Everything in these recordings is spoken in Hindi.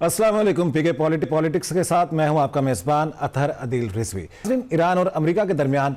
अस्सलाम वालेकुम। पीके पॉलिटिक्स के साथ मैं हूं आपका मेजबान अतहर अदील रिजवी। ईरान और अमेरिका के दरमियान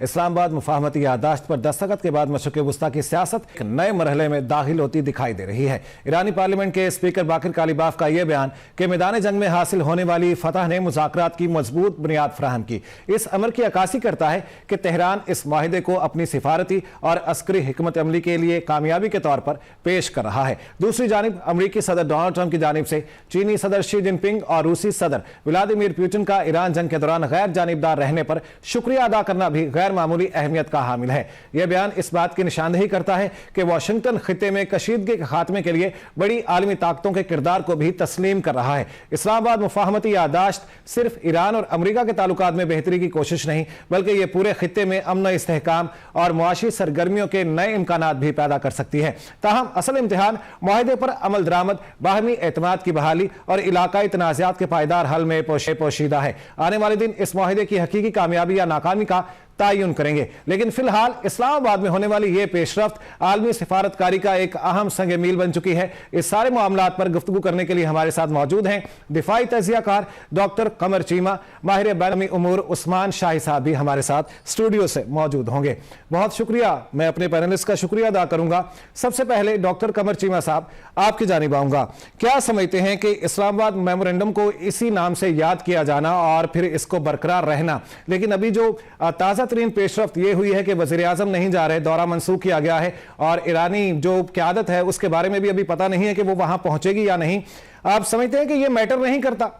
इस्लामाबाद मुफाहमती याददाश्त पर दस्तखत के बाद मशरिक़ वुस्ता की सियासत एक नए मरहले में दाखिल होती दिखाई दे रही है। ईरानी पार्लियामेंट के स्पीकर बाकिर कालिबाफ का यह बयान कि मैदान जंग में हासिल होने वाली फतह ने मुज़ाकरात की मजबूत बुनियाद फराहम की, इस अमर की अक्कासी करता है कि तेहरान इस माहिदे को अपनी सिफारती और अस्करी हिकमत अमली के लिए कामयाबी के तौर पर पेश कर रहा है। दूसरी जानिब अमरीकी सदर डोनाल्ड ट्रंप की जानिब से चीनी सदर शी जिनपिंग और रूसी सदर व्लादिमीर पुतिन का ईरान जंग के दौरान गैर जानिबदार रहने पर शुक्रिया अदा करना भी गैर मामूली अहमियत का हामिल है। यह बयान इस बात की निशानदेही करता है कि वाशिंगटन खित्ते में कशीदगी के खात्मे के लिए बड़ी आलमी ताकतों के किरदार को भी तस्लीम कर रहा है। इस्लामाबाद मुफाहमती याददाश्त सिर्फ ईरान और अमरीका के ताल्लुकात में बेहतरी की कोशिश नहीं, बल्कि यह पूरे खित्ते में अमन, इस्तेहकाम और मुआशी सरगर्मियों के नए इम्कानात भी पैदा कर सकती है। ताहम असल इम्तिहान माहिदे पर अमल दरामद, बाहमी एतमाद की बहाली और इलाकाई तनाज़ात के पायदार हल में पोशीदा है। आने वाले दिन इस माहिदे की हकीकी कामयाबी या नाकामी का तयन करेंगे, लेकिन फिलहाल इस्लामाबाद में होने वाली यह पेशरफ्त आलमी सिफारतकारी का एक अहम संग मील बन चुकी है। इस सारे मामलात पर गुफ्तगू करने के लिए हमारे साथ मौजूद हैं दिफाई तजियाकार डॉक्टर कमर चीमा, माहिर बैनुमी उमूर उस्मान शाही साहब भी हमारे साथ स्टूडियो से मौजूद होंगे। बहुत शुक्रिया। मैं अपने पैनलिस्ट का शुक्रिया अदा करूंगा। सबसे पहले डॉक्टर कमर चीमा साहब, आपकी जानिब आऊंगा। क्या समझते हैं कि इस्लामाबाद मेमोरेंडम को इसी नाम से याद किया जाना और फिर इसको बरकरार रहना, लेकिन अभी जो ताज़ा तरीन पेशरफ्त यह हुई है कि वज़ीर आज़म नहीं जा रहे, दौरा मनसूख किया गया है और ईरानी जो क़यादत है उसके बारे में भी अभी पता नहीं है कि वो वहां पहुंचेगी या नहीं। आप समझते हैं कि यह मैटर नहीं करता?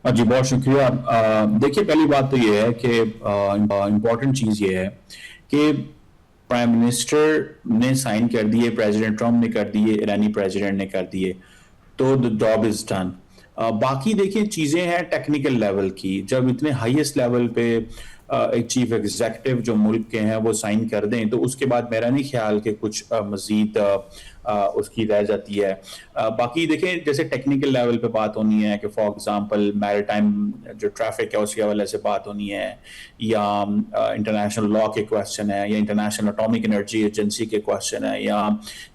जी बहुत शुक्रिया। देखिए, पहली बात तो यह है कि इंपॉर्टेंट चीज ये है कि प्राइम मिनिस्टर ने साइन कर दिए, प्रेसिडेंट ट्रंप ने कर दिए, ईरानी प्रेसिडेंट ने कर दिए, तो द जॉब इज डन। बाकी देखिए चीजें हैं टेक्निकल लेवल की। जब इतने हाईएस्ट लेवल पे एक चीफ एग्जीक्यूटिव जो मुल्क के हैं वो साइन कर दें, तो उसके बाद मेरा नहीं ख्याल कि कुछ मजीद उसकी रह जाती है। बाकी देखें, जैसे टेक्निकल लेवल पे बात होनी है कि फॉर एग्जांपल मैरीटाइम जो ट्रैफिक है उसके हवाले से बात होनी है, या इंटरनेशनल लॉ के क्वेश्चन है, या इंटरनेशनल एटॉमिक एनर्जी एजेंसी के क्वेश्चन है, या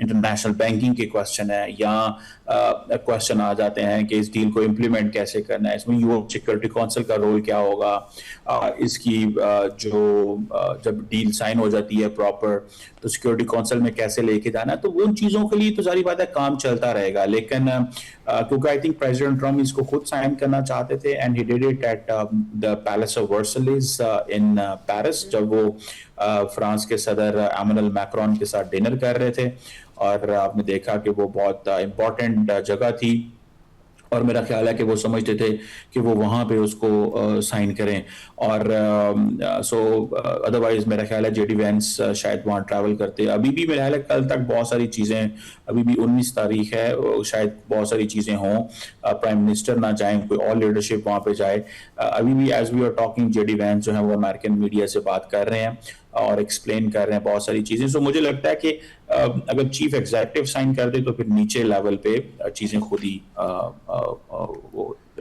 इंटरनेशनल बैंकिंग के क्वेश्चन है, या क्वेश्चन आ जाते हैं कि इस डील को इम्प्लीमेंट कैसे करना है, इसमें यूएन सिक्योरिटी काउंसिल का रोल क्या होगा, इसकी जब डील साइन हो जाती है प्रॉपर तो सिक्योरिटी काउंसिल में कैसे लेके जाना है। तो उन चीजों के लिए तो सारी बात है काम चलता रहेगा, लेकिन क्योंकि आई थिंक प्रेसिडेंट ट्रम्प इसको खुद साइन करना चाहते थे and he did it at the palace of Versailles in Paris, जब वो फ्रांस के सदर एमैनुअल मैक्रोन के साथ डिनर कर रहे थे, और आपने देखा कि वो बहुत इंपॉर्टेंट जगह थी और मेरा ख्याल है कि वो समझते थे कि वो वहाँ पे उसको साइन करें। और सो अदरवाइज मेरा ख्याल है जेडी वैंस शायद वहाँ ट्रैवल करते। अभी भी मेरा ख्याल है कल तक बहुत सारी चीज़ें, अभी भी 19 तारीख है, शायद बहुत सारी चीज़ें हों, प्राइम मिनिस्टर ना जाएं, कोई और लीडरशिप वहाँ पे जाए। अभी भी as we are talking JD Vance जो है वो अमेरिकन मीडिया से बात कर रहे हैं और एक्सप्लेन कर रहे हैं बहुत सारी चीजें। सो मुझे लगता है कि अगर चीफ एग्जीक्यूटिव साइन कर दे तो फिर नीचे लेवल पे चीजें खुद ही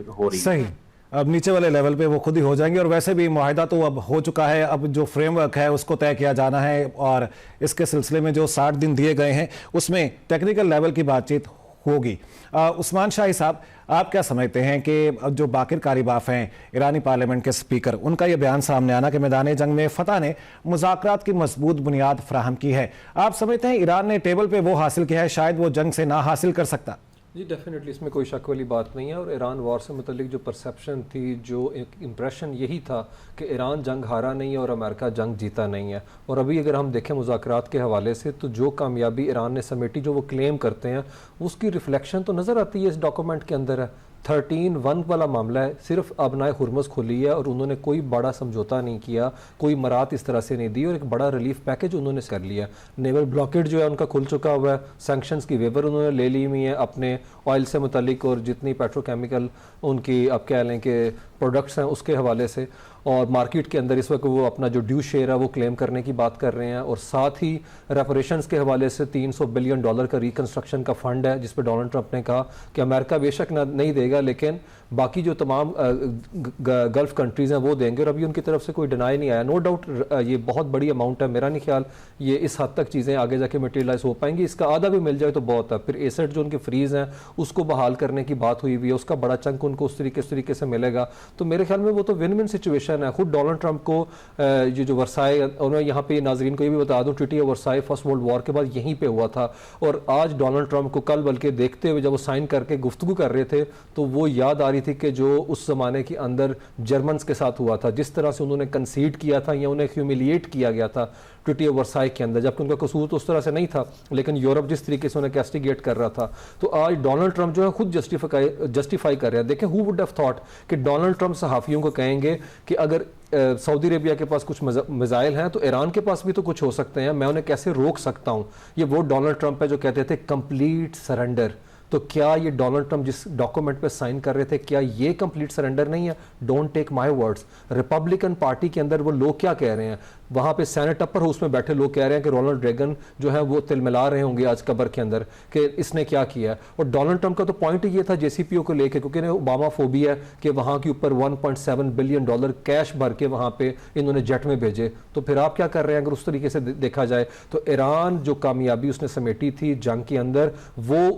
हो रही सही, अब नीचे वाले लेवल पे वो खुद ही हो जाएंगे। और वैसे भी मुआहिदा तो अब हो चुका है, अब जो फ्रेमवर्क है उसको तय किया जाना है और इसके सिलसिले में जो 60 दिन दिए गए हैं उसमें टेक्निकल लेवल की बातचीत होगी। उस्मान शाही साहब, आप क्या समझते हैं कि जो बाकिर कालिबाफ हैं ईरानी पार्लियामेंट के स्पीकर, उनका यह बयान सामने आना कि मैदान जंग में फतह ने मुज़ाकरात की मजबूत बुनियाद फराहम की है, आप समझते हैं ईरान ने टेबल पे वो हासिल किया है शायद वो जंग से ना हासिल कर सकता? जी डेफिनेटली, इसमें कोई शक वाली बात नहीं है। और ईरान वॉर से मुतल्लिक जो परसेप्शन थी, जो एक इम्प्रेशन यही था कि ईरान जंग हारा नहीं है और अमेरिका जंग जीता नहीं है। और अभी अगर हम देखें मुज़ाकरात के हवाले से, तो जो कामयाबी ईरान ने समेटी जो वो क्लेम करते हैं उसकी रिफ्लेक्शन तो नज़र आती है इस डॉक्यूमेंट के अंदर है। 13-1 वाला मामला है, सिर्फ अबनाए हुर्मुज़ खुली है और उन्होंने कोई बड़ा समझौता नहीं किया, कोई मरात इस तरह से नहीं दी और एक बड़ा रिलीफ पैकेज उन्होंने कर लिया। नेवल ब्लॉकेड जो है उनका खुल चुका हुआ है, सैंक्शंस की वेवर उन्होंने ले ली हुई है अपने ऑयल से मुतल्लिक और जितनी पेट्रोकेमिकल उनकी आप कह लें कि प्रोडक्ट्स हैं उसके हवाले से। और मार्केट के अंदर इस वक्त वो अपना जो ड्यू शेयर है वो क्लेम करने की बात कर रहे हैं, और साथ ही रेपरेशंस के हवाले से $300 बिलियन का रिकंस्ट्रक्शन का फंड है, जिस पर डोनाल्ड ट्रंप ने कहा कि अमेरिका बेशक नहीं देगा लेकिन बाकी जो तमाम गल्फ कंट्रीज़ हैं वो देंगे, और अभी उनकी तरफ से कोई डिनाई नहीं आया। नो डाउट ये बहुत बड़ी अमाउंट है, मेरा नहीं ख्याल ये इस हद तक चीज़ें आगे जाके मटेरियलाइज हो पाएंगी। इसका आधा भी मिल जाए तो बहुत है। फिर एसेट जो उनके फ्रीज हैं उसको बहाल करने की बात हुई हुई है, उसका बड़ा चंक उनको उस तरीके से मिलेगा। तो मेरे ख्याल में वो तो विन विन सिचुएशन है। खुद डोनाल्ड ट्रंप को ये जो वर्साई, उन्होंने यहाँ पे नाजरीन को ये भी बता दूँ, treaty of Versailles first world war के बाद यहीं पे हुआ था, और आज डोनाल्ड ट्रंप को कल बल्कि देखते हुए जब वो साइन करके गुफ्तगू कर रहे थे तो वो याद आ रही थी कि जो उस जमाने के अंदर जर्मन्स के साथ हुआ था, जिस तरह से उन्होंने कंसीड किया था या उन्हें ह्यूमिलिएट किया गया था ट्रीटी ऑफ वर्साई के अंदर, जबकि उनका कसूर तो उस तरह से नहीं था, लेकिन यूरोप जिस तरीके से उन्हें कैस्टिगेट कर रहा था। तो आज डोनाल्ड ट्रंप जो है खुद जस्टिफाई कर रहे हैं। देखें, हु वुड हैव थॉट कि डोनाल्ड ट्रंप सहाफ़ियों को कहेंगे कि अगर सऊदी अरेबिया के पास कुछ मिसाइल हैं तो ईरान के पास भी तो कुछ हो सकते हैं, मैं उन्हें कैसे रोक सकता हूं। ये वो डोनाल्ड ट्रंप है जो कहते थे कंप्लीट सरेंडर। तो क्या ये डोनाल्ड ट्रंप जिस डॉक्यूमेंट पे साइन कर रहे थे, क्या ये कंप्लीट सरेंडर नहीं है? Don't take my words. Republican party के अंदर वो लोग क्या कह रहे हैं, वहां पे सेनेट अपर हाउस में बैठे लोग कह रहे हैं कि रोनाल्ड रेगन जो है वो तिलमिला रहे होंगे आज कब्र के अंदर कि इसने क्या किया। और डोनाल्ड ट्रंप का तो पॉइंट ये था जेसीपीओ को लेके, क्योंकि ओबामा फोबिया है कि वहां के ऊपर $1.7 बिलियन कैश भर के वहां पे इन्होंने जेट में भेजे। तो फिर आप क्या कर रहे हैं अगर उस तरीके से देखा जाए तो ईरान जो कामयाबी उसने समेटी थी जंग के अंदर, वो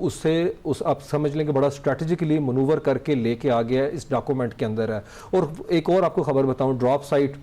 उस आप समझ लें कि बड़ा स्ट्रेटेजिकली मनूवर करके लेके आ गया है, इस डॉक्यूमेंट के अंदर है। और एक और आपको खबर बताऊं, ड्रॉप साइट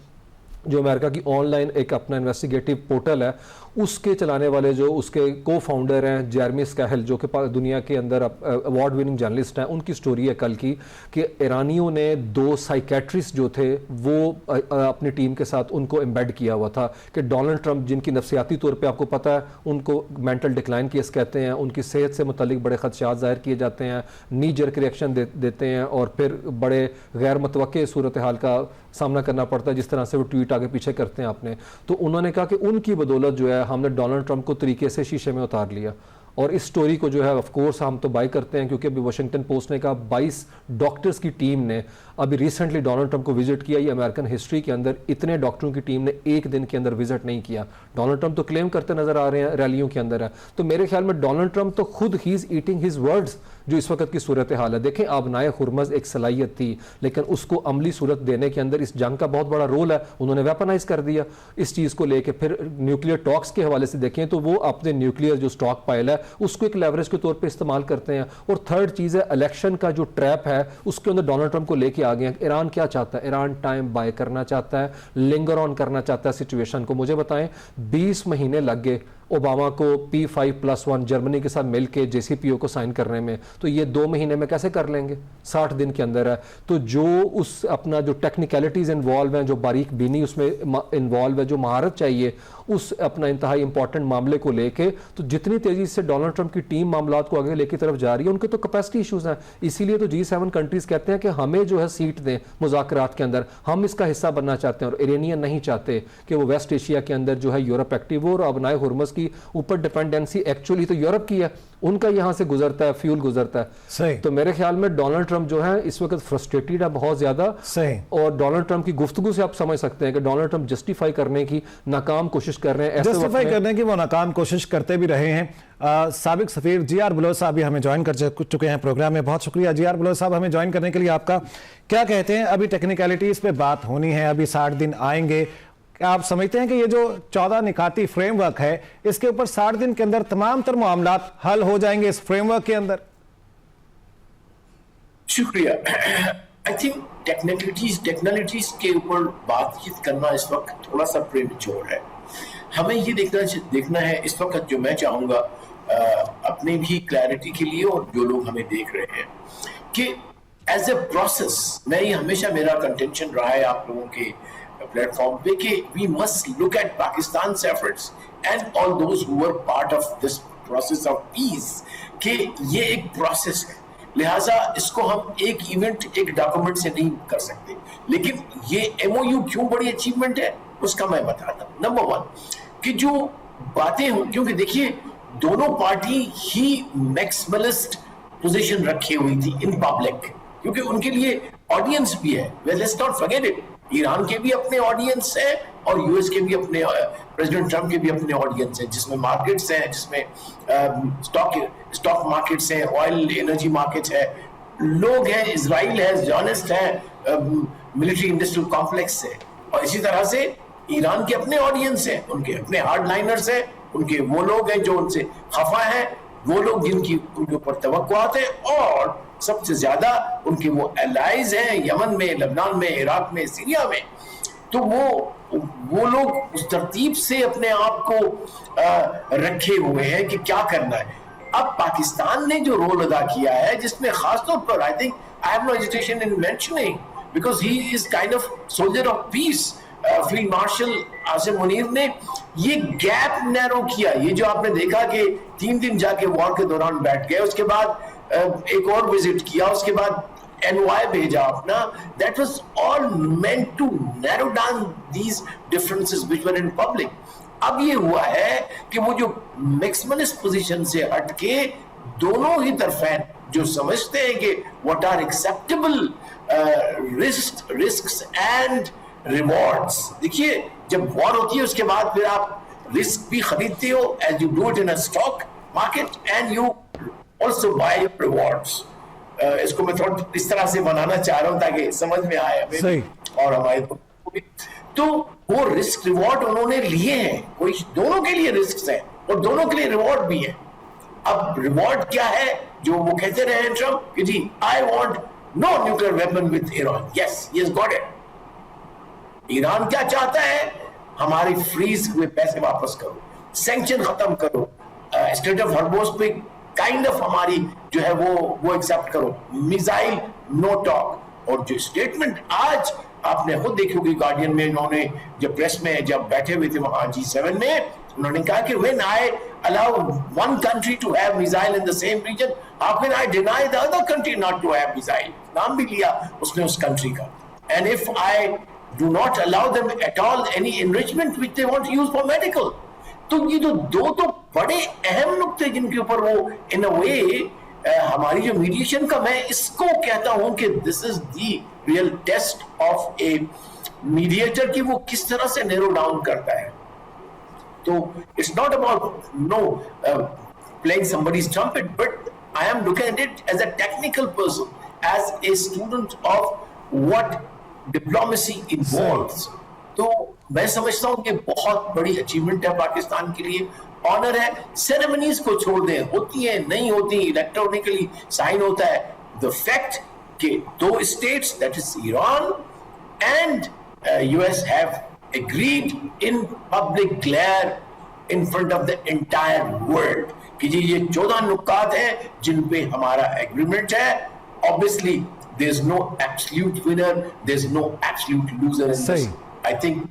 जो अमेरिका की ऑनलाइन एक अपना इन्वेस्टिगेटिव पोर्टल है, उसके चलाने वाले जो उसके को फाउंडर हैं जेरमी स्कैहल, जो कि दुनिया के अंदर अवार्ड विनिंग जर्नलिस्ट हैं, उनकी स्टोरी है कल की कि ईरानियों ने 2 साइकेट्रिस्ट जो थे वो अपनी टीम के साथ उनको एम्बेड किया हुआ था कि डोनाल्ड ट्रंप जिनकी नफसियाती तौर पे आपको पता है उनको मेंटल डिक्लाइन केस कहते हैं, उनकी सेहत से मुतल्लिक बड़े खदशात जाहिर किए जाते हैं, नी जर्क रिएक्शन देते हैं और फिर बड़े गैर मुतवक्के सूरत हाल का सामना करना पड़ता है, जिस तरह से वो ट्वीट आगे पीछे करते हैं आपने। तो उन्होंने कहा कि उनकी बदौलत जो है हमने डोनाल्ड ट्रंप को तरीके से शीशे में उतार लिया। और इस स्टोरी को जो है ऑफ कोर्स हम तो बाई करते हैं, क्योंकि अभी वाशिंगटन पोस्ट ने कहा 22 डॉक्टर्स की टीम ने अभी रिसेंटली डोनाल्ड ट्रंप को विजिट किया। ये अमेरिकन हिस्ट्री के अंदर इतने डॉक्टरों की टीम ने एक दिन के अंदर विजिट नहीं किया। डोनाल्ड ट्रंप तो क्लेम करते नजर आ रहे हैं रैलियों के अंदर है। तो मेरे ख्याल में डोनाल्ड ट्रंप तो खुद he is eating his words जो इस वक्त की सूरत हाल है। देखें, आबनाए हुर्मज एक सलाहियत थी, लेकिन उसको अमली सूरत देने के अंदर इस जंग का बहुत बड़ा रोल है। उन्होंने वेपनाइज कर दिया इस चीज़ को लेकर। फिर न्यूक्लियर टॉक्स के हवाले से देखें तो वो अपने न्यूक्लियर जो स्टॉक पाइल है उसको एक लेवरेज के तौर पे इस्तेमाल करते हैं। और थर्ड चीज़ है इलेक्शन का जो ट्रैप है उसके अंदर डोनाल्ड ट्रंप को लेके आ गए हैं। ईरान क्या चाहता है? ईरान टाइम बाय करना चाहता है, लिंगर ऑन करना चाहता है सिचुएशन को। मुझे बताएं, 20 महीने लग गए ओबामा को P5+1 जर्मनी के साथ मिलकर JCPO को साइन करने में, तो ये 2 महीने में कैसे कर लेंगे? 60 दिन के अंदर है। तो जो उस अपना जो टेक्निकलिटीज इन्वॉल्व हैं, जो बारीक बीनी उसमें इन्वॉल्व है, जो महारत चाहिए उस अपना इंतहाई इंपॉर्टेंट मामले को लेके, तो जितनी तेजी से डोनाल्ड ट्रंप की टीम मामलात को आगे लेकर तरफ जा रही है, उनके तो कैपेसिटी इशूज हैं। इसीलिए तो G7 कंट्रीज कहते हैं कि हमें जो है सीट दें मुज़ाकरात के अंदर, हम इसका हिस्सा बनना चाहते हैं। और इरानियन नहीं चाहते कि वो वेस्ट एशिया के अंदर जो है यूरोप एक्टिव हो, और अबनाए हुर्मज की ऊपर डिपेंडेंसी एक्चुअली तो यूरोप की है, उनका यहां से गुजरता है, फ्यूल गुजरता है। सही। तो मेरे ख्याल में डोनाल्ड ट्रंप जो है इस वक्त फ्रस्ट्रेटेड है बहुत ज्यादा। सही। और डोनाल्ड ट्रंप की गुफ्तगू से आप समझ सकते हैं कि डोनाल्ड ट्रंप जस्टिफाई करने की नाकाम कोशिश कर रहे हैं। जस्टिफाई करने की वो नाकाम कोशिश करते भी रहे हैं। साबिक सफीर GR बलोच साहब भी हमें ज्वाइन कर चुके हैं प्रोग्राम में। बहुत शुक्रिया GR बलोच साहब हमें ज्वाइन करने के लिए आपका। क्या कहते हैं, अभी टेक्निकलिटीज पे बात होनी है, अभी 60 दिन आएंगे, आप समझते हैं कि ये जो 14 निकाती फ्रेमवर्क है इसके ऊपर 60 दिन के अंदर तमाम तर मामलात हल हो जाएंगे इस फ्रेमवर्क के अंदर? शुक्रिया। आई थिंक टेक्निकलिटीज के ऊपर बातचीत करना इस वक्त थोड़ा सा प्रीमेच्योर है। हमें ये देखना है इस वक्त, जो मैं चाहूंगा अपने भी क्लैरिटी के लिए और जो लोग हमें देख रहे हैं, कि एज ए प्रोसेस, मैं ये हमेशा मेरा कंटेंशन रहा है आप लोगों के प्लेटफॉर्म पे कि we must look at Pakistan's efforts and all those who were part of this process of peace, कि ये एक प्रोसेस है, लिहाजा इसको हम एक इवेंट, एक डॉक्यूमेंट से नहीं कर सकते। लेकिन ये MOU क्यों बड़ी अचीवमेंट है उसका मैं बताता हूं। नंबर 1 कि जो बातें हो, क्योंकि देखिए दोनों पार्टी ही मैक्सिमलिस्ट पोजीशन रखी हुई थी इन पब्लिक, क्योंकि उनके लिए ऑडियंस भी है। Well, let's not forget it, Iran के भी अपने ऑडियंस है और यूएस के भी अपने, प्रेसिडेंट ट्रम्प के भी अपने ऑडियंस है, जिसमें मार्केट्स हैं, जिसमें स्टॉक मार्केट्स हैं, ऑयल एनर्जी मार्केट्स है, लोग हैं, इजराइल है, जॉनिस्ट है, मिलिट्री इंडस्ट्रियल कॉम्प्लेक्स है। और इसी तरह से ईरान के अपने ऑडियंस हैं, उनके अपने हार्डलाइनर्स हैं, उनके वो लोग हैं जो उनसे खफा हैं, वो लोग जिनकी उनके ऊपर तवक्कुआत है, और सबसे ज्यादा उनके वो एलाइज हैं यमन में, लेबनान में, इराक में, सीरिया में। तो वो लोग उस तरतीब से अपने आप को रखे हुए हैं कि क्या करना है। अब पाकिस्तान ने जो रोल अदा किया है, जिसमें खासतौर पर I think I have no hesitation in mentioning, because he is kind of soldier of peace, field marshal Asim Munir ने ये गैप नैरो किया। ये जो आपने देखा कि 3 दिन जाके वॉर के दौरान बैठ गए, उसके बाद एक और विजिट किया, उसके बाद एनवाई भेजा अपना, that was all meant to narrow down these differences which were in public. अब ये हुआ है कि वो जो मैक्सिमलिस्ट पोजीशन से हटके दोनों ही तरफें जो समझते हैं कि what are acceptable risks and rewards. देखिए, जब वॉर होती है उसके बाद फिर आप रिस्क भी खरीदते हो, as you do it in a stock market, and you also buy rewards. इसको मैं थोड़ा इस तरह से बनाना चाह रहा हूं ताकि समझ में आए हमें और हमारे को भी। तो वो रिस्क रिवॉर्ड उन्होंने लिए हैं, कोई दोनों के लिए रिस्क है और दोनों के लिए रिवॉर्ड भी है। अब रिवॉर्ड क्या है, जो वो कहते रहे हैं ट्रम्प कि ji I want no nuclear weapon with Iran, yes he has got it. Iran क्या चाहता है, हमारी फ्रीज हुए पैसे वापस करो, सैंक्शन खत्म करो, स्टेट ऑफ हॉर्मोज पे काइंड ऑफ हमारी जो है वो एक्सेप्ट करो, मिसाइल नो टॉक। और जो स्टेटमेंट आज आपने खुद देखी होगी गार्डियन में, इन्होंने जब प्रेस में जब बैठे हुए थे वहां G7 में, उन्होंने कहा कि when I allow one country to have missile in the same region, how can I deny the other country not to have missile? नाम भी लिया उसने उस कंट्री का। And if I do not allow them at all any enrichment which they want to use for medical, तो ये जो दो तो बड़े अहम नुक्ते जिनके ऊपर वो इन अ वे हमारी जो मीडिएशन का, मैं इसको कहता हूं कि this is the real test of a mediator कि वो किस तरह से नैरो डाउन करता है। तो it's not about no playing somebody's trumpet, but I am looking at it as a technical person, as a student of what diplomacy involves. तो मैं समझता हूं कि बहुत बड़ी अचीवमेंट है पाकिस्तान के लिए, ऑनर है। सेरेमनीज को छोड़ दें, होती है नहीं होती, इलेक्ट्रॉनिकली साइन होता है। द फैक्ट कि दो states that is Iran and US have agreed in public glare in front of the entire world कि जी ये 14 नुकात हैं जिन पे हमारा एग्रीमेंट है। Obviously there is no absolute winner, there is no absolute loser in this. I think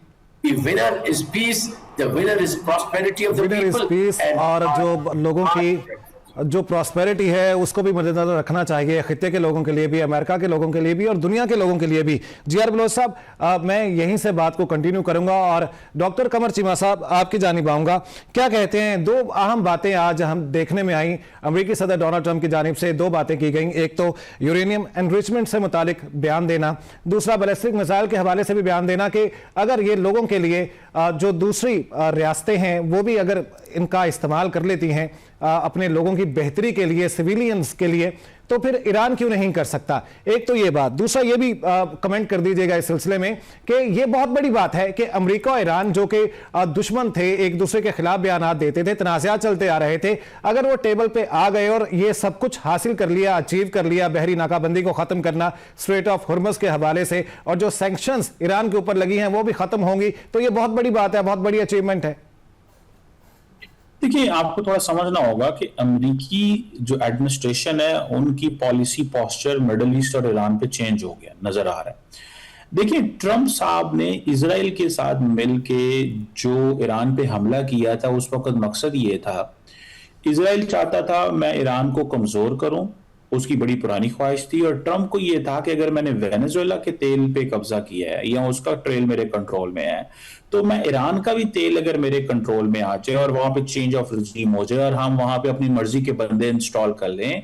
the winner is peace, the winner is prosperity of the people, और जो लोगों की जो प्रॉस्पेरिटी है उसको भी मद्देनजर रखना चाहिए, खित्ते के लोगों के लिए भी, अमेरिका के लोगों के लिए भी और दुनिया के लोगों के लिए भी। जी.आर. बलोच साहब, मैं यहीं से बात को कंटिन्यू करूंगा और डॉक्टर कमर चीमा साहब आपकी जानिब आऊंगा। क्या कहते हैं, दो अहम बातें आज हम देखने में आई, अमेरिकी सदर डोनाल्ड ट्रंप की जानिब से दो बातें की गई। एक तो यूरेनियम एनरिचमेंट से मुतालिक बयान देना, दूसरा बैलिस्टिक मिसाइल के हवाले से भी बयान देना कि अगर ये लोगों के लिए जो दूसरी रियासतें हैं वो भी अगर इनका इस्तेमाल कर लेती हैं अपने लोगों की बेहतरी के लिए, सिविलियंस के लिए, तो फिर ईरान क्यों नहीं कर सकता। एक तो ये बात, दूसरा ये भी कमेंट कर दीजिएगा इस सिलसिले में कि ये बहुत बड़ी बात है कि अमेरिका और ईरान जो कि दुश्मन थे, एक दूसरे के खिलाफ बयान देते थे, तनाज़ात चलते आ रहे थे, अगर वो टेबल पे आ गए और ये सब कुछ हासिल कर लिया, अचीव कर लिया, बहरी नाकाबंदी को खत्म करना, स्ट्रेट ऑफ हुर्मुज़ के हवाले से, और जो सैंक्शंस ईरान के ऊपर लगी हैं वो भी खत्म होंगी, तो ये बहुत बड़ी बात है, बहुत बड़ी अचीवमेंट है। देखिए, आपको थोड़ा समझना होगा कि अमेरिकी जो एडमिनिस्ट्रेशन है उनकी पॉलिसी पोस्चर मिडिल ईस्ट और ईरान पे चेंज हो गया नजर आ रहा है। देखिए, ट्रंप साहब ने इजराइल के साथ मिलके जो ईरान पे हमला किया था उस वक्त मकसद ये था, इजराइल चाहता था मैं ईरान को कमजोर करूं, उसकी बड़ी पुरानी ख्वाहिश थी, और ट्रंप को ये था कि अगर मैंने वेनेजुएला के तेल पे कब्जा किया है या उसका ट्रेल मेरे कंट्रोल में है, तो मैं ईरान का भी तेल अगर मेरे कंट्रोल में आ जाए और वहां पे चेंज ऑफ रिजीम हो जाए और हम वहां पे अपनी मर्जी के बंदे इंस्टॉल कर लें,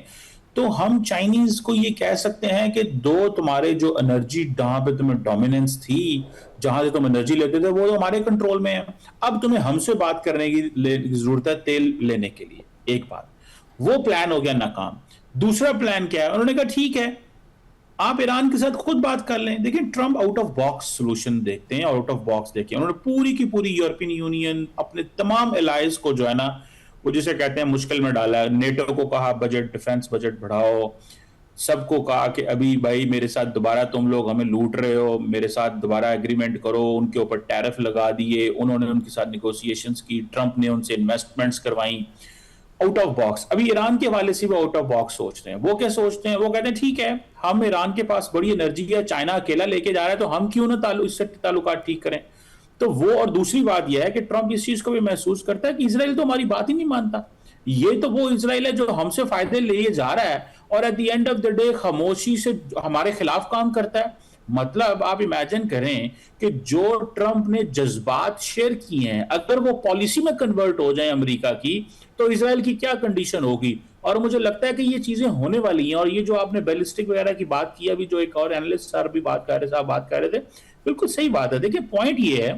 तो हम चाइनीज को ये कह सकते हैं कि दो तुम्हारे जो एनर्जी, जहां पे तुम्हें डोमिनेंस थी, जहां से तुम एनर्जी लेते थे, वो हमारे कंट्रोल में है। अब तुम्हें हमसे बात करने की जरूरत है तेल लेने के लिए। एक बात, वो प्लान हो गया नाकाम। दूसरा प्लान क्या है? उन्होंने कहा ठीक है, आप ईरान के साथ खुद बात कर लें। देखिए, Trump out of box solution देखते हैं, आउट ऑफ बॉक्स देखिए। उन्होंने पूरी की पूरी यूरोपियन यूनियन, अपने तमाम एलाइज को जो है ना, वो जिसे कहते हैं मुश्किल में डाला है। नेटो को कहा बजट, डिफेंस बजट बढ़ाओ। सबको कहा कि अभी भाई मेरे साथ दोबारा तुम लोग हमें लूट रहे हो, मेरे साथ दोबारा एग्रीमेंट करो। उनके ऊपर टैरिफ लगा दिए, उन्होंने उनके साथ निगोशिएशंस की, ट्रंप ने उनसे इन्वेस्टमेंट्स करवाई। Out of box. अभी ईरान के हवाले से भी आउट ऑफ बॉक्स सोचते हैं। वो क्या सोचते हैं? वो कहते हैं ठीक है, हम ईरान के पास बड़ी एनर्जी है, चाइना अकेला लेके जा रहा है, तो हम क्यों ना इससे ताल्लुकात ठीक करें। तो वो, और दूसरी बात यह है कि ट्रंप इस चीज को भी महसूस करता है कि इजराइल तो हमारी बात ही नहीं मानता। ये तो वो इजराइल है जो हमसे फायदे लिए जा रहा है और at the end of the day खामोशी से हमारे खिलाफ काम करता है। मतलब आप इमेजिन करें कि जो ट्रंप ने जज्बात शेयर किए हैं, अगर वो पॉलिसी में कन्वर्ट हो जाए अमेरिका की, तो इजराइल की क्या कंडीशन होगी। और मुझे लगता है कि ये चीजें होने वाली हैं। और ये जो आपने बैलिस्टिक वगैरह की बात की, अभी जो एक और एनालिस्ट सर भी बात कर रहे थे, बिल्कुल सही बात है। देखिए, पॉइंट ये है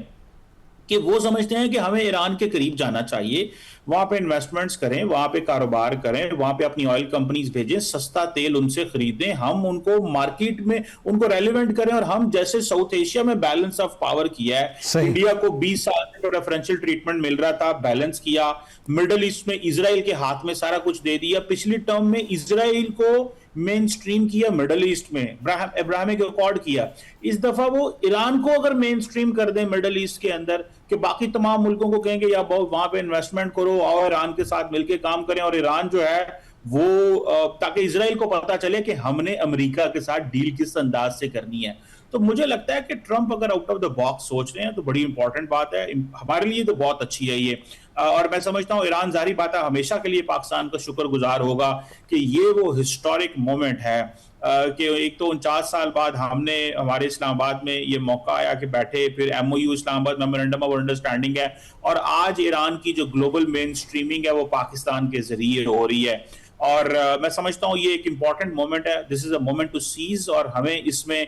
कि वो समझते हैं कि हमें ईरान के करीब जाना चाहिए, वहां पे इन्वेस्टमेंट्स करें, वहां पे कारोबार करें, वहां पे अपनी ऑयल कंपनीज भेजें, सस्ता तेल उनसे खरीदें, हम उनको मार्केट में उनको रेलिवेंट करें। और हम जैसे साउथ एशिया में बैलेंस ऑफ पावर किया है, इंडिया को 20 साल से तो रेफरेंशियल ट्रीटमेंट मिल रहा था, बैलेंस किया। मिडल ईस्ट में इजराइल के हाथ में सारा कुछ दे दिया। पिछली टर्म में इजराइल को मेन स्ट्रीम किया, मिडल ईस्ट में अब्राहमिक अकॉर्ड किया। इस दफा वो ईरान को अगर मेन स्ट्रीम कर दें मिडल ईस्ट के अंदर, कि बाकी तमाम मुल्कों को कहेंगे या बहुत वहां पे इन्वेस्टमेंट करो, और ईरान के साथ मिलकर काम करें, और ईरान जो है वो, ताकि इजराइल को पता चले कि हमने अमेरिका के साथ डील किस अंदाज से करनी है। तो मुझे लगता है कि ट्रंप अगर आउट ऑफ द बॉक्स सोच रहे हैं तो बड़ी इंपॉर्टेंट बात है, हमारे लिए तो बहुत अच्छी है ये। और मैं समझता हूं ईरान, जारी बात है, हमेशा के लिए पाकिस्तान का शुक्रगुजार होगा कि ये वो हिस्टोरिक मोमेंट है कि एक तो 49 साल बाद हमने, हमारे इस्लामाबाद में ये मौका आया कि बैठे, फिर MOU Islamabad memorandum of understanding है, और आज ईरान की जो ग्लोबल मेन स्ट्रीमिंग है वो पाकिस्तान के जरिए हो रही है। और मैं समझता हूँ ये एक इंपॉर्टेंट मोमेंट है। This is a moment to seize, और हमें इसमें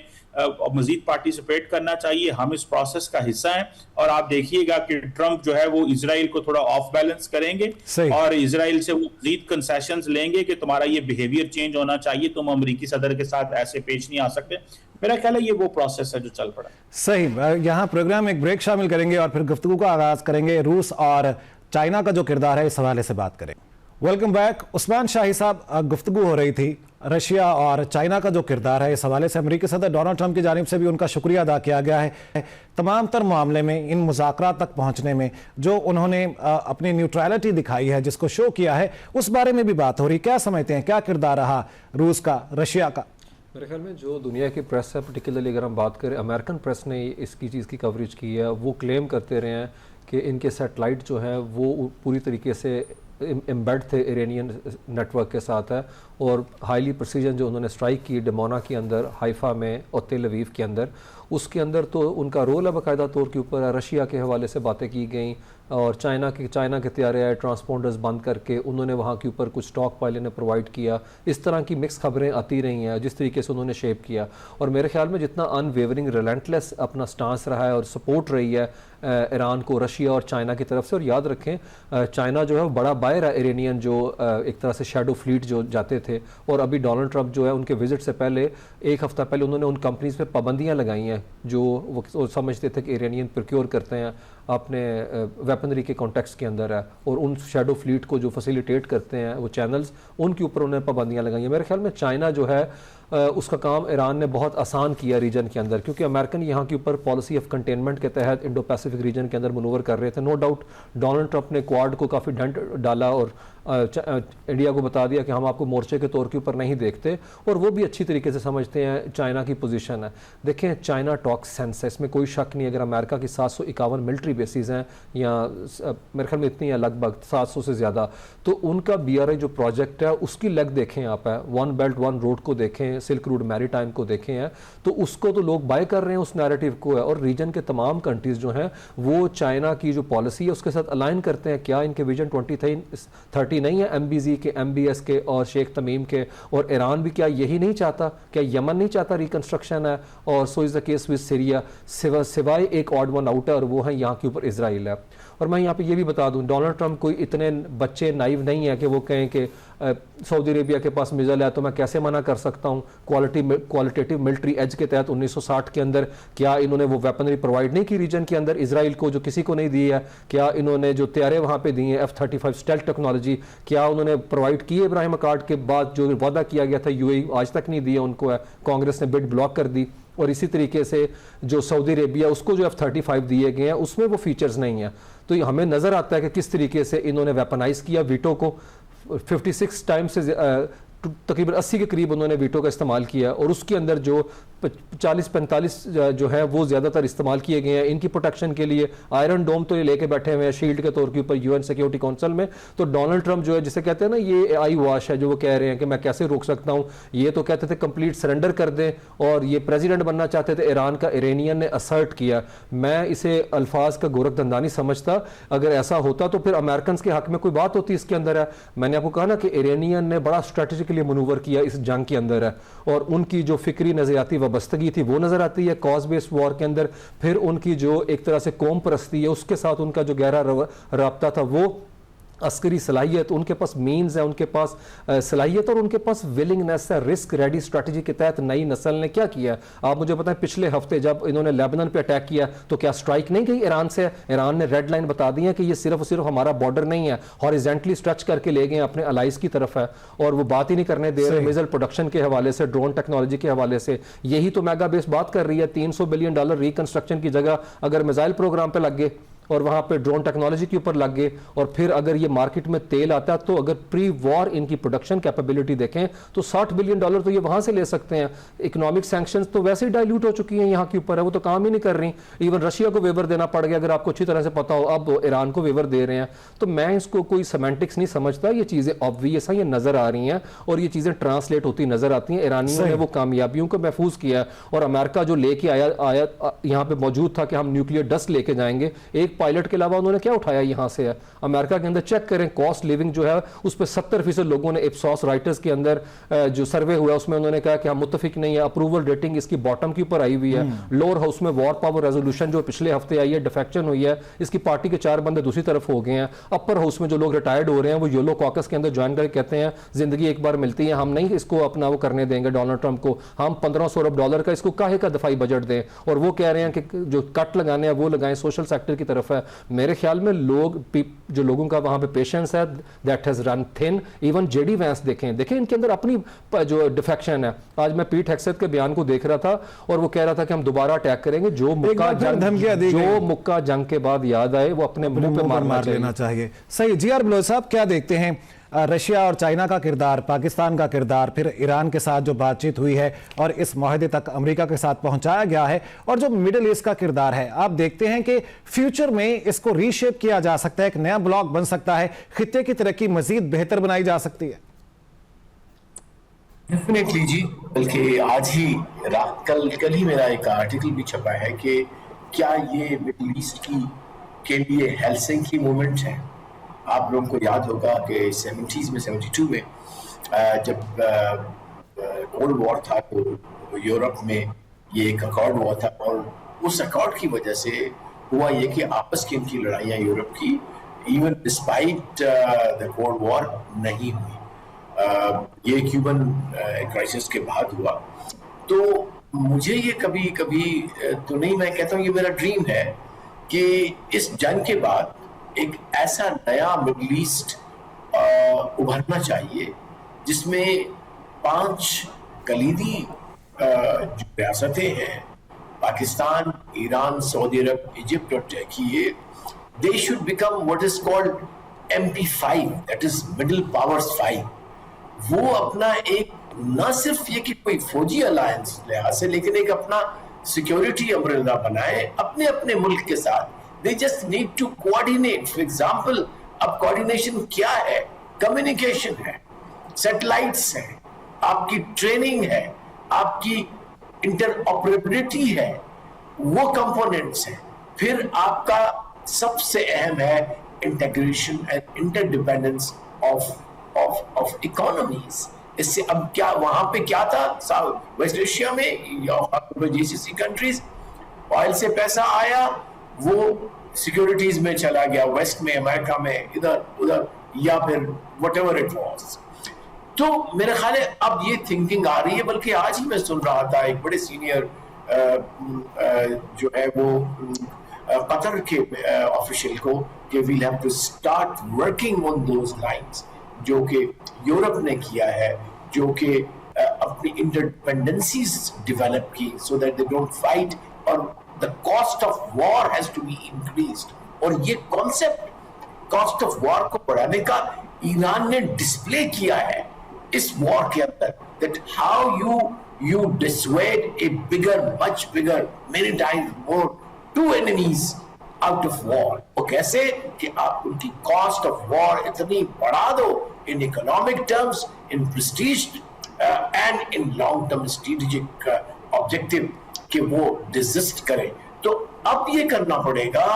मजीद पार्टिसिपेट करना चाहिए। हम इस प्रोसेस का हिस्सा हैं, और आप देखिएगा कि ट्रंप जो है वो इजराइल को थोड़ा ऑफ बैलेंस करेंगे, और इजराइल से वो मजीद कंसेशंस लेंगे कि तुम्हारा ये बिहेवियर चेंज होना चाहिए, तुम अमेरिकी सदर के साथ ऐसे पेश नहीं आ सकते। मेरा ख्याल है ये वो प्रोसेस है जो चल पड़ा। सही। यहाँ प्रोग्राम में एक ब्रेक शामिल करेंगे और फिर गुफ्तगू का आगाज करेंगे। रूस और चाइना का जो किरदार है इस हवाले से बात करें। Welcome back. उस्मान शाही साहब, गुफ्तगू हो रही थी रशिया और चाइना का जो किरदार है, इस हवाले से अमेरिकी सदर डोनाल्ड ट्रंप की जानिब से भी उनका शुक्रिया अदा किया गया है तमाम तर मामले में, इन मुज़ाकरात तक पहुंचने में जो उन्होंने अपनी न्यूट्रलिटी दिखाई है, जिसको शो किया है, उस बारे में भी बात हो रही। क्या समझते हैं, क्या किरदार रहा रूस का, रशिया का? मेरे ख्याल में जो दुनिया की प्रेस है, पर्टिकुलरली अगर हम बात करें, अमेरिकन प्रेस ने इसकी चीज़ की कवरेज की है। वो क्लेम करते रहे हैं कि इनके सैटेलाइट जो है वो पूरी तरीके से एम्बेड थे इरानियन नेटवर्क के साथ है, और हाईली प्रिसीजन जो उन्होंने स्ट्राइक की डिमोना के अंदर, हाइफा में और तेल अवीव के अंदर, उसके अंदर तो उनका रोल है बाकायदा तौर के ऊपर। रशिया के हवाले से बातें की गई, और चाइना के तैयारे आए, ट्रांसपोंडर्स बंद करके उन्होंने वहाँ के ऊपर कुछ स्टॉक पाइल ने प्रोवाइड किया। इस तरह की मिक्स खबरें आती रही हैं जिस तरीके से उन्होंने शेप किया। और मेरे ख्याल में जितना अनवेवरिंग, रिलेंटलेस अपना स्टांस रहा है और सपोर्ट रही है ईरान को रशिया और चाइना की तरफ से। और याद रखें, चाइना जो है बड़ा बायर है इरानियन, जो एक तरह से शैडो फ्लीट जो जाते थे। और अभी डोनाल्ड ट्रंप जो है उनके विजिट से पहले, एक हफ्ता पहले, उन्होंने उन कंपनीज पे पाबंदियां लगाई हैं जो वो समझते थे कि इरानियन प्रोक्योर करते हैं अपने वेपनरी के कॉन्टेक्स्ट के अंदर है, और उन शैडो फ्लीट को जो फैसिलिटेट करते हैं वो चैनल्स, उनके ऊपर उन्होंने पाबंदियां लगाई हैं। मेरे ख्याल में चाइना जो है उसका काम ईरान ने बहुत आसान किया रीजन के अंदर, क्योंकि अमेरिकन यहाँ के ऊपर पॉलिसी ऑफ कंटेनमेंट के तहत इंडो पैसिफिक रीजन के अंदर मनूवर कर रहे थे। नो डाउट डोनाल्ड ट्रंप ने क्वाड को काफ़ी डंट डाला और इंडिया को बता दिया कि हम आपको मोर्चे के तौर के ऊपर नहीं देखते, और वो भी अच्छी तरीके से समझते हैं चाइना की पोजीशन है। देखें, चाइना टॉक्स सेंस है, इसमें कोई शक नहीं। अगर अमेरिका की 751 मिलिट्री बेसिस हैं, या मेरे ख्याल में इतनी है लगभग 700 से ज़्यादा, तो उनका BRI जो प्रोजेक्ट है उसकी लेग देखें आप, है वन बेल्ट वन रोड को देखें, देखें, सिल्क रूट मैरीटाइम को देखें हैं, तो उसको तो लोग बाय कर रहे हैं, उस नैरेटिव को है। और रीजन के तमाम कंट्रीज जो हैं वो चाइना की जो पॉलिसी है उसके साथ अलाइन करते हैं। क्या इनके विजन 2030 नहीं है MBZ के, MBS के और शेख तमीम के? और ईरान भी क्या यही नहीं चाहता? क्या यमन नहीं चाहता रिकंस्ट्रक्शन है? और so is the case with Syria, सिवाय एक ऑड वन आउट है और वो है यहाँ के ऊपर इजराइल है। और मैं यहाँ पे ये भी बता दूं, डोनाल्ड ट्रंप कोई इतने बच्चे नाइव नहीं है कि वो कहें कि सऊदी अरेबिया के पास मिसाइल है तो मैं कैसे मना कर सकता हूँ। क्वालिटेटिव मिलिट्री एज के तहत 1960 के अंदर क्या इन्होंने वो वेपनरी प्रोवाइड नहीं की रीजन के अंदर इजराइल को, जो किसी को नहीं दी है? क्या इन्होंने जो तैयारे वहाँ पे दी हैं F-35 स्टेल्थ टेक्नोलॉजी, क्या उन्होंने प्रोवाइड की? इब्राहिम अकॉर्ड के बाद जो वादा किया गया था UAE आज तक नहीं दिया उनको है, कांग्रेस ने बिड ब्लॉक कर दी। और इसी तरीके से जो सऊदी अरेबिया उसको जो F-35 दिए गए हैं उसमें वो फीचर्स नहीं है। तो ये हमें नज़र आता है कि किस तरीके से इन्होंने वेपनाइज किया वीटो को। 56 टाइम से तकरीबन 80 के करीब उन्होंने वीटो का इस्तेमाल किया और उसके अंदर जो 40-45 जो है वो ज़्यादातर इस्तेमाल किए गए हैं इनकी प्रोटेक्शन के लिए। आयरन डोम तो ये लेके बैठे हुए हैं शील्ड के तौर के ऊपर UN सिक्योरिटी काउंसिल में। तो डोनाल्ड ट्रंप जो है, जिसे कहते हैं ना ये आई वॉश है, जो वो कह रहे हैं कि मैं कैसे रोक सकता हूँ, ये तो कहते थे कंप्लीट सरेंडर कर दें। और ये प्रेसिडेंट बनना चाहते थे ईरान का, इरानियन ने असर्ट किया। मैं इसे अल्फाज का गोरखधंधा नहीं समझता। अगर ऐसा होता तो फिर अमेरिकन के हक में कोई बात होती इसके अंदर है। मैंने आपको कहा ना कि इरानियन ने बड़ा स्ट्रेटेजिकली मनूवर किया इस जंग के अंदर है और उनकी जो फिक्री नजरियाती वाबस्तगी थी वो नजर आती है कॉज बेस्ड वॉर के अंदर। फिर उनकी जो एक तरह से कौम परस्ती है उसके साथ उनका जो गहरा राब्ता था, वो अस्करी सलाहियत, उनके पास मीन्स है, उनके पास सलाहियत और उनके पास विलिंगनेस है। रिस्क रेडी स्ट्रेटजी के तहत नई नस्ल ने क्या किया? आप मुझे बताएं, पिछले हफ्ते जब इन्होंने लेबनान पे अटैक किया तो क्या स्ट्राइक नहीं गई ईरान से? ईरान ने रेड लाइन बता दी है कि ये सिर्फ और सिर्फ हमारा बॉर्डर नहीं है, हॉरिजेंटली स्ट्रेच करके ले गए अपने अलाइज की तरफ है और वो बात ही नहीं करने दे रहे मिसाइल प्रोडक्शन के हवाले से, ड्रोन टेक्नोलॉजी के हवाले से। यही तो मेगा बेस बात कर रही है। $300 बिलियन रिकंस्ट्रक्शन की जगह अगर मिसाइल प्रोग्राम पे लग गए और वहाँ पे ड्रोन टेक्नोलॉजी के ऊपर लग गए और फिर अगर ये मार्केट में तेल आता है तो अगर प्री वॉर इनकी प्रोडक्शन कैपेबिलिटी देखें तो $60 बिलियन तो ये वहाँ से ले सकते हैं। इकोनॉमिक सैंक्शंस तो वैसे ही डाइल्यूट हो चुकी हैं यहाँ के ऊपर है, वो तो काम ही नहीं कर रही। इवन रशिया को वेवर देना पड़ गया, अगर आपको अच्छी तरह से पता हो, अब ईरान को वेवर दे रहे हैं। तो मैं इसको कोई सेमेंटिक्स नहीं समझता, ये चीज़ें ऑब्वियस हैं, ये नज़र आ रही हैं और ये चीज़ें ट्रांसलेट होती नज़र आती हैं। ईरानियों ने वो कामयाबियों को महफूज किया और अमेरिका जो लेके आया यहाँ पे मौजूद था कि हम न्यूक्लियर डस्ट लेके जाएंगे, एक पायलट के अलावा उन्होंने क्या उठाया यहाँ से है? अमेरिका के अंदर चेक करें, कॉस्ट लिविंग जो है उस पर 70% लोगों ने, इप्सॉस राइटर्स के अंदर जो सर्वे हुआ उसमें उन्होंने कहा कि हम मुत्तफिक नहीं है। अप्रूवल रेटिंग इसकी बॉटम के ऊपर आई हुई है। लोअर हाउस में वॉर पावर रेजोल्यूशन जो पिछले हफ्ते आई है, डिफेक्शन हुई है, इसकी पार्टी के 4 बंदे दूसरी तरफ हो गए हैं। अपर हाउस में जो लोग रिटायर्ड हो रहे हैं वो येलो कॉकस के अंदर ज्वाइन करके कहते हैं जिंदगी एक बार मिलती है, हम नहीं इसको अपना वो करने देंगे डोनाल्ड ट्रंप को, हम $1500 अरब का इसको काहे का दफाई बजट दें। और वो कह रहे हैं कि जो कट लगाने हैं वो लगाएं, सोशल सेक्टर की तरफ है। मेरे ख्याल में जो लोगों का वहां पे पेशेंस है that has run thin. Even JD Vance देखें इनके अंदर अपनी जो डिफेक्शन है। आज मैं पीट हेक्सेथ के बयान को देख रहा था और वो कह रहा था कि हम दोबारा अटैक करेंगे, जो मुक्का जंग के बाद याद आए वो अपने मुंह पे मार लेना चाहिए। सही। GR बलोच साहब, क्या देखते हैं रशिया और चाइना का किरदार, पाकिस्तान का किरदार, फिर ईरान के साथ जो बातचीत हुई है और इस माहदे तक अमेरिका के साथ पहुंचाया गया है, और जो मिडिल ईस्ट का किरदार है, आप देखते हैं कि फ्यूचर में इसको रीशेप किया जा सकता है, एक नया ब्लॉक बन सकता है, खित्ते की तरक्की मजीद बेहतर बनाई जा सकती है? डेफिनेटली जी, बल्कि आज ही कल ही मेरा एक आर्टिकल भी छपा है कि क्या ये मिडिल ईस्ट के लिए हेलसिंकी मूवमेंट है। आप लोगों को याद होगा कि 70s में 72 में जब कोल्ड वॉर था तो यूरोप में ये एक अकॉर्ड हुआ था और उस अकॉर्ड की वजह से हुआ ये कि आपस की इनकी लड़ाइयाँ यूरोप की even despite the cold war नहीं हुई। ये क्यूबन क्राइसिस के बाद हुआ। तो मुझे ये कभी तो नहीं, मैं कहता हूँ ये मेरा ड्रीम है कि इस जंग के बाद एक ऐसा नया मिडिल ईस्ट उभरना चाहिए जिसमें 5 कलीदी जो रियासतें हैं, पाकिस्तान, ईरान, सऊदी अरब, इजिप्ट और Turkey, they should become what is called MP5, that is middle powers 5। वो अपना एक न सिर्फ ये कि कोई फौजी अलायंस लिहाज से, लेकिन एक अपना सिक्योरिटी अम्ब्रेला बनाए अपने अपने मुल्क के साथ। They just need to coordinate. For example, अब coordination क्या है? Communication है, satellites है, आपकी ट्रेनिंग है, आपकी इंटरऑपरेबिलिटी है, वो कंपोनेंट्स हैं। फिर आपका सबसे अहम है integration and interdependence of economies. इससे अब क्या वहां पे क्या था वेस्ट एशिया में या जीसीसी कंट्रीज, ऑयल से पैसा आया वो सिक्योरिटीज में चला गया, वेस्ट में, अमेरिका में, इधर उधर, या फिर व्हाटएवर इट वाज। तो मेरे ख्याल है अब ये थिंकिंग आ रही है। बल्कि आज ही मैं सुन रहा था एक बड़े सीनियर जो है वो कतर के ऑफिशियल को कि we'll have to start working on those lines जो कि यूरोप ने किया है, जो कि अपनी इंटरडिपेंडेंसीज डेवलप की so that they don't fight, और the cost of war has to be increased. और ये कॉन्सेप्ट कॉस्ट ऑफ वॉर को बढ़ाने का ईरान ने डिस्प्ले किया है इस वॉर के अंदर, that how you dissuade a bigger, much bigger, many times more, two enemies out of war। वो कैसे कि आप उनकी कॉस्ट ऑफ वॉर इतनी बढ़ा दो in economic terms, in prestige and in long term strategic objective कि वो डिजिस्ट करें। तो अब ये करना पड़ेगा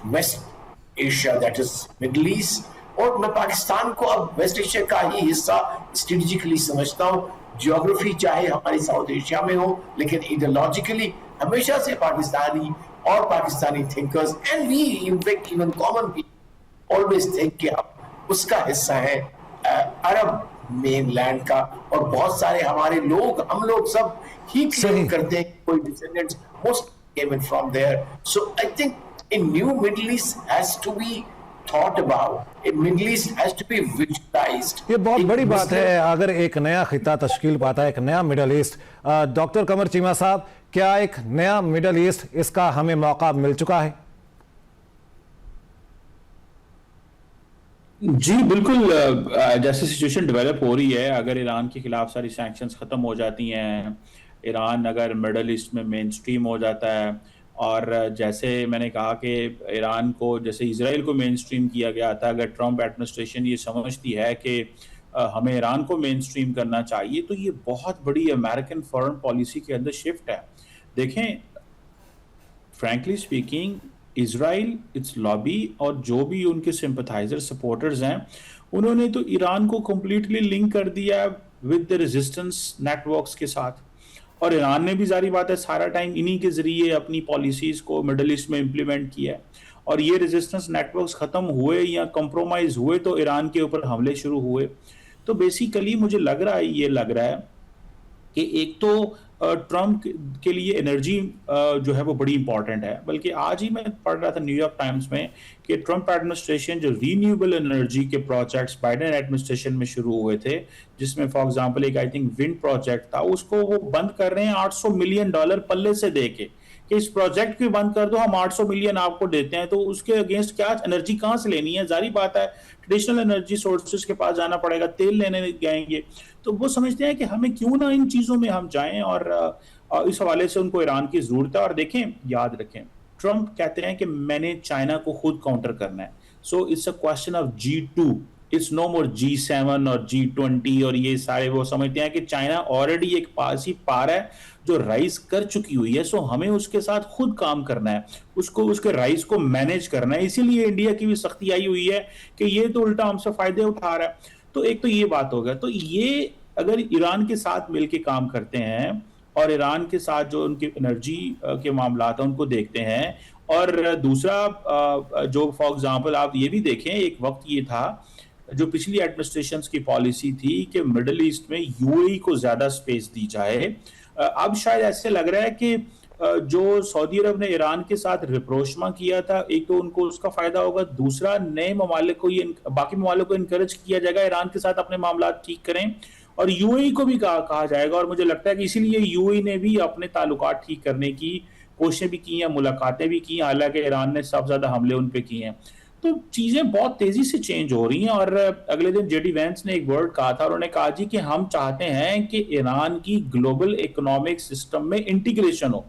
West Asia, that is Middle East, और मैं पाकिस्तान को अब वेस्ट एशिया का ही हिस्सा स्ट्रेटेजिकली समझता हूँ। ज्योग्राफी चाहे हमारी साउथ एशिया में हो, लेकिन आइडियोलॉजिकली हमेशा से पाकिस्तानी और Pakistani thinkers and we in fact even common people always think कि हम उसका हिस्सा है अरब मेनलैंड का, और बहुत सारे हमारे लोग, हम लोग सब ही क्लेम करते हैं कोई descendants most came in from there. So I think a new Middle East has to be thought about. A Middle East has to be visualized. ये बहुत बड़ी बात है अगर एक नया खिता तश्कील पाता है, एक नया मिडल ईस्ट। डॉक्टर कमर चीमा साहब, क्या एक नया मिडल ईस्ट, इसका हमें मौका मिल चुका है? जी बिल्कुल, जैसे सिचुएशन डेवलप हो रही है, अगर ईरान के खिलाफ सारी सैंक्शंस खत्म हो जाती हैं, ईरान अगर मिडल ईस्ट में मेन स्ट्रीम हो जाता है, और जैसे मैंने कहा कि ईरान को जैसे इजराइल को मेन स्ट्रीम किया गया था, अगर ट्रम्प एडमिनिस्ट्रेशन ये समझती है कि हमें ईरान को मेन स्ट्रीम करना चाहिए, तो ये बहुत बड़ी अमेरिकन फॉरेन पॉलिसी के अंदर शिफ्ट है। देखें, frankly speaking, Israel, it's lobby और जो भी उनके सिंपथाइजर सपोर्टर्स हैं, उन्होंने तो ईरान को कंप्लीटली लिंक कर दिया विद द रेजिस्टेंस नेटवर्क्स के साथ, और ईरान ने भी जारी बात है सारा टाइम इन्हीं के जरिए अपनी पॉलिसीज को मिडल ईस्ट में इम्प्लीमेंट किया है। और ये रेजिस्टेंस नेटवर्क्स खत्म हुए या कंप्रोमाइज हुए तो ईरान के ऊपर हमले शुरू हुए। तो बेसिकली मुझे लग रहा है कि एक तो ट्रम्प के लिए एनर्जी जो है वो बड़ी इंपॉर्टेंट है। बल्कि आज ही मैं पढ़ रहा था न्यूयॉर्क टाइम्स में कि ट्रम्प एडमिनिस्ट्रेशन जो रीन्यूएबल एनर्जी के प्रोजेक्ट्स बाइडेन एडमिनिस्ट्रेशन में शुरू हुए थे, जिसमें फॉर एग्जांपल एक आई थिंक विंड प्रोजेक्ट था, उसको वो बंद कर रहे हैं $800 मिलियन पल्ले से देके कि इस प्रोजेक्ट को बंद कर दो, हम 800 मिलियन आपको देते हैं। तो उसके अगेंस्ट क्या एनर्जी कहाँ से लेनी है? जारी बात है ट्रेडिशनल एनर्जी सोर्सेज के पास जाना पड़ेगा, तेल लेने जाएंगे। तो वो समझते हैं कि हमें क्यों ना इन चीजों में हम जाएं, और इस हवाले से उनको ईरान की जरूरत है। और देखें, याद रखें, ट्रम्प कहते हैं कि मैंने चाइना को खुद काउंटर करना है। So it's a question of G2, it's no more G7 और G20 और ये सारे। वो समझते हैं कि चाइना ऑलरेडी एक पासी पार है जो राइज कर चुकी हुई है, सो हमें उसके साथ खुद काम करना है, उसको उसके राइज को मैनेज करना है। इसीलिए इंडिया की भी सख्ती आई हुई है कि ये तो उल्टा हमसे फायदे उठा रहा है। तो एक तो ये बात हो गया। तो ये अगर ईरान के साथ मिलके काम करते हैं और ईरान के साथ जो उनके एनर्जी के मामलात हैं उनको देखते हैं, और दूसरा जो फॉर एग्जांपल आप ये भी देखें, एक वक्त ये था जो पिछली एडमिनिस्ट्रेशन की पॉलिसी थी कि मिडिल ईस्ट में यूएई को ज्यादा स्पेस दी जाए। अब शायद ऐसे लग रहा है कि जो सऊदी अरब ने ईरान के साथ रिप्रोचमा किया था, एक तो उनको उसका फायदा होगा, दूसरा नए ममालिक को बाकी ममालिक को इनकरेज किया जाएगा ईरान के साथ अपने मामला ठीक करें, और यूएई को भी कहा जाएगा। और मुझे लगता है कि इसीलिए यूएई ने भी अपने ताल्लुकात ठीक करने की कोशिशें भी की हैं, मुलाकातें भी की, हालांकि ईरान ने सबसे ज्यादा हमले उन पे किए हैं। तो चीजें बहुत तेजी से चेंज हो रही हैं। और अगले दिन जेडी वेंस ने एक वर्ड कहा था, उन्होंने कहा जी कि हम चाहते हैं कि ईरान की ग्लोबल इकोनॉमिक सिस्टम में इंटीग्रेशन हो।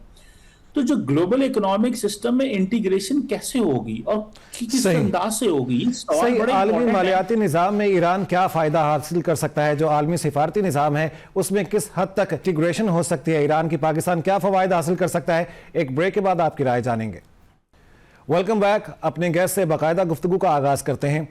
तो जो ग्लोबल इकोनॉमिक सिस्टम में इंटीग्रेशन कैसे होगी और किस सही। अंदाज से होगी, ये सवाल सही, बड़े आलमी important है। मालियाती निज़ाम में ईरान क्या फ़ायदा हासिल कर सकता है? जो आलमी सिफारती निज़ाम है उसमें किस हद तक इंटीग्रेशन हो सकती है ईरान की? पाकिस्तान क्या फ़वायद हासिल कर सकता है? एक ब्रेक के बाद आपकी राय जानेंगे। Welcome back. अपने गेस्ट से बाकायदा गुफ्तगू का आगाज़ करते हैं।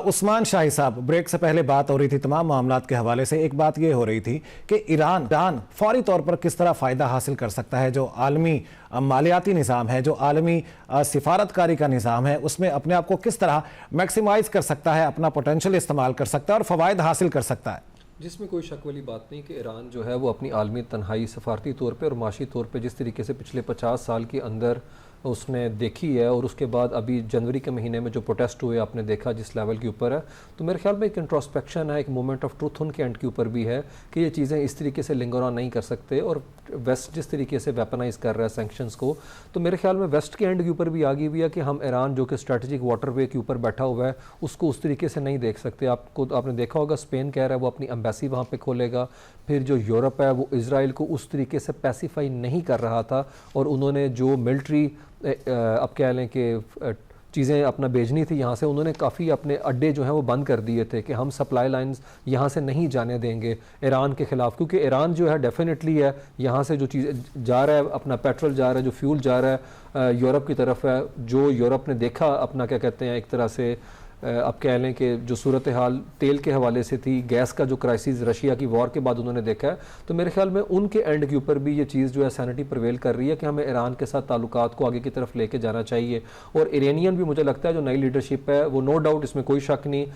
उस्मान शाही साहब, ब्रेक से पहले बात हो रही थी तमाम मामलात के हवाले से। एक बात ये हो रही थी कि ईरान फौरी तौर पर किस तरह फ़ायदा हासिल कर सकता है? जो आलमी मालियाती निज़ाम है, जो आलमी सिफारतकारी का निज़ाम है, उसमें अपने आप को किस तरह मैक्सिमाइज़ कर सकता है, अपना पोटेंशियल इस्तेमाल कर सकता है और फ़वायद हासिल कर सकता है? जिसमें कोई शक वाली बात नहीं कि ईरान जो है वो अपनी आलमी तन्हाई सफारती तौर पे और माशी तौर पे जिस तरीके से पिछले 50 साल के अंदर उसने देखी है, और उसके बाद अभी जनवरी के महीने में जो प्रोटेस्ट हुए आपने देखा जिस लेवल के ऊपर है, तो मेरे ख्याल में एक इंट्रोस्पेक्शन है, एक मोमेंट ऑफ ट्रूथ उनके एंड के ऊपर भी है कि ये चीज़ें इस तरीके से लिंगर ऑन नहीं कर सकते। और वेस्ट जिस तरीके से वेपनाइज कर रहा है सैंक्शंस को, तो मेरे ख्याल में वेस्ट के एंड के ऊपर भी आ गई हुई है कि हम ईरान जो कि स्ट्रेटजिक वाटरवे के ऊपर बैठा हुआ है उसको उस तरीके से नहीं देख सकते। आपने देखा होगा स्पेन कह रहा है वो अपनी एम्बेसी वहाँ पे खोलेगा। फिर जो यूरोप है वो इजराइल को उस तरीके से पैसिफाई नहीं कर रहा था, और उन्होंने जो मिलिट्री अब कह लें कि चीज़ें अपना भेजनी थी यहाँ से, उन्होंने काफ़ी अपने अड्डे जो हैं वो बंद कर दिए थे कि हम सप्लाई लाइंस यहाँ से नहीं जाने देंगे ईरान के ख़िलाफ़, क्योंकि ईरान जो है डेफिनेटली है यहाँ से जो चीज़ जा रहा है, अपना पेट्रोल जा रहा है, जो फ्यूल जा रहा है यूरोप की तरफ है, जो यूरोप ने देखा अपना क्या कहते हैं एक तरह से अब कह लें कि जो सूरत हाल तेल के हवाले से थी, गैस का जो क्राइसिस रशिया की वॉर के बाद उन्होंने देखा है, तो मेरे ख्याल में उनके एंड के ऊपर भी ये चीज़ जो है सैनिटी प्रवेल कर रही है कि हमें ईरान के साथ ताल्लुकात को आगे की तरफ लेके जाना चाहिए। और इरानियन भी मुझे लगता है जो नई लीडरशिप है वो नो डाउट, इसमें कोई शक नहीं,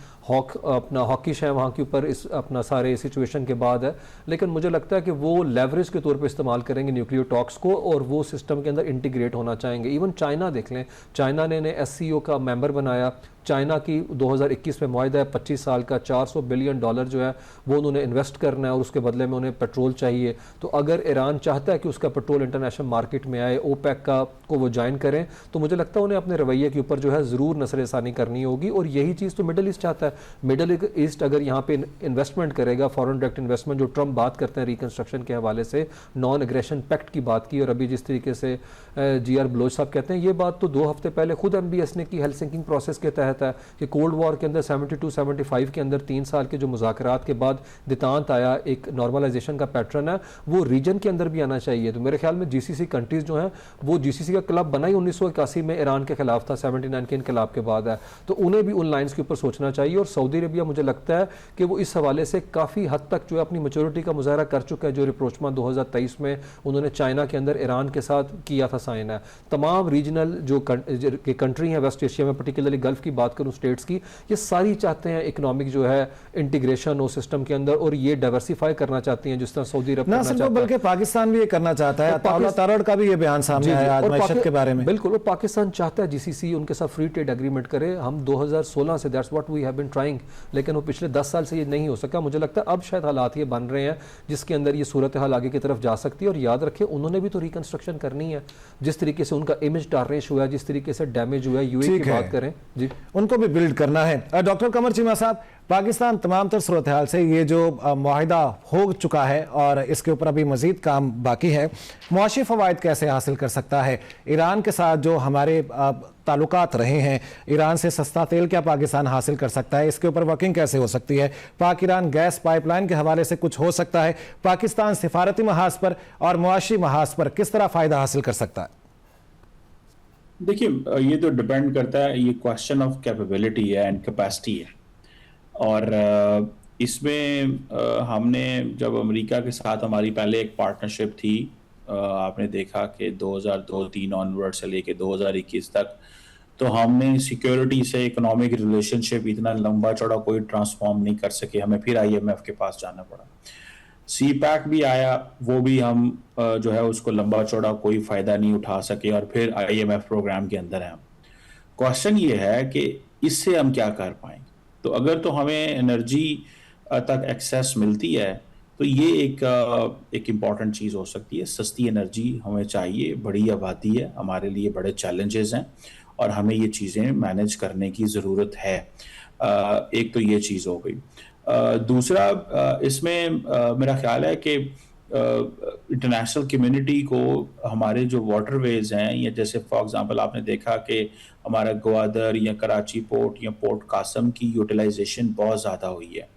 अपना हॉकिश है वहाँ के ऊपर इस अपना सारे सिचुएशन के बाद है, लेकिन मुझे लगता है कि वो लेवरेज के तौर पर इस्तेमाल करेंगे न्यूक्लियर टॉक्स को और वो सिस्टम के अंदर इंटीग्रेट होना चाहेंगे। इवन चाइना देख लें, चाइना ने SCO का मेंबर बनाया। चाइना की 2021 में मुआहदा है 25 साल का, $400 बिलियन जो है वो उन्होंने इन्वेस्ट करना है और उसके बदले में उन्हें पेट्रोल चाहिए। तो अगर ईरान चाहता है कि उसका पेट्रोल इंटरनेशनल मार्केट में आए, ओपेक को वो ज्वाइन करें, तो मुझे लगता है उन्हें अपने रवैये के ऊपर जो है ज़रूर नसरसानी करनी होगी। और यही चीज़ तो मिडल ईस्ट चाहता है। मिडल ईस्ट अगर यहाँ पे इन्वेस्टमेंट करेगा, फॉरेन डायरेक्ट इन्वेस्टमेंट, जो ट्रम्प बात करते हैं रिकन्स्ट्रक्शन के हवाले से, नॉन एग्रेशन पैक्ट की बात की, और अभी जिस तरीके से GR बलोच साहब कहते हैं, ये बात तो 2 हफ्ते पहले खुद MBS ने की हेलसिंकी प्रोसेस के तहत है कि कोल्ड वॉर के अंदर 72-75 के अंदर 3 साल के जो मुज़ाकरात के बाद दितांत आया, एक नॉर्मलाइजेशन का पैटर्न है, वो रीजन के अंदर भी आना चाहिए। तो मेरे ख्याल में GCC कंट्रीज जो हैं वो GCC का क्लब बना ही 1981 में ईरान के खिलाफ था, 79 के इनकलाब के बाद है, तो उन्हें भी उन लाइन्स के ऊपर सोचना चाहिए। और सऊदी अरबिया मुझे लगता है कि वो इस हवाले से काफ़ी हद तक जो है अपनी मैच्योरिटी का मुजाहरा कर चुका है। जो रिप्रोचमा 2023 में उन्होंने चाइना के अंदर ईरान के साथ किया था साइन है। तमाम रीजनल जो कंट्री हैं वेस्ट एशिया में, पर्टिकुलरली गल्फ की बात करूँ स्टेट्स की, ये सारी चाहते हैं इकोनॉमिक जो है इंटीग्रेशन हो सिस्टम के अंदर, और ये डाइवर्सिफाई करना चाहती हैं जिस तरह सऊदी अरब करना चाहता है, बल्कि पाकिस्तान भी ये करना चाहता है। अताउल्लाह तारड़ का भी ये बयान सामने आया आज मैशत के बारे में। बिल्कुल, वो पाकिस्तान चाहता है GCC उनके साथ फ्री ट्रेड एग्रीमेंट करे। हम 2016 से that's what we have been trying, लेकिन वो पिछले 10 साल से ये नहीं हो सका। मुझे लगता है अब शायद हालात ये बन रहे हैं जिसके अंदर ये सूरत हाल आगे की तरफ जा सकती है। और याद रखें उन्होंने भी तो रिकंस्ट्रक्शन करनी है, जिस तरीके से उनका इमेज टारनिश हुआ है, जिस तरीके से डैमेज हुआ है, UAE की बात करें जी, उनको भी बिल्ड करना है। डॉक्टर कमर चीमा साहब, पाकिस्तान तमाम तर सूरत हाल से ये जो मुआहिदा हो चुका है और इसके ऊपर अभी मजीद काम बाकी है, मुआशी फ़वाइद कैसे हासिल कर सकता है? ईरान के साथ जो हमारे ताल्लुकात रहे हैं, ईरान से सस्ता तेल क्या पाकिस्तान हासिल कर सकता है? इसके ऊपर वर्किंग कैसे हो सकती है? पाक ईरान गैस पाइपलाइन के हवाले से कुछ हो सकता है? पाकिस्तान सिफारती महाज पर और मुआशी महाज पर किस तरह फ़ायदा हासिल कर सकता है? देखिए, ये तो डिपेंड करता है, ये क्वेश्चन ऑफ कैपेबिलिटी है एंड कैपेसिटी है। और इसमें हमने जब अमेरिका के साथ हमारी पहले एक पार्टनरशिप थी, आपने देखा कि 2002-03 ऑनवर्ड से लेके 2021 तक, तो हमने सिक्योरिटी से इकोनॉमिक रिलेशनशिप इतना लंबा चौड़ा कोई ट्रांसफॉर्म नहीं कर सके, हमें फिर IMF के पास जाना पड़ा। CPEC भी आया, वो भी हम जो है उसको लंबा चौड़ा कोई फ़ायदा नहीं उठा सके, और फिर IMF प्रोग्राम के अंदर है। क्वेश्चन ये है कि इससे हम क्या कर पाएंगे। तो अगर तो हमें एनर्जी तक एक्सेस मिलती है तो ये एक इम्पॉर्टेंट चीज़ हो सकती है। सस्ती एनर्जी हमें चाहिए, बड़ी आबादी है, हमारे लिए बड़े चैलेंजेस हैं और हमें ये चीज़ें मैनेज करने की ज़रूरत है। एक तो ये चीज़ हो गई। दूसरा, इसमें मेरा ख्याल है कि इंटरनेशनल कम्युनिटी को हमारे जो वाटरवेज हैं, या जैसे फॉर एग्जांपल आपने देखा कि हमारा ग्वादर या कराची पोर्ट या पोर्ट कासम की यूटिलाइजेशन बहुत ज़्यादा हुई है।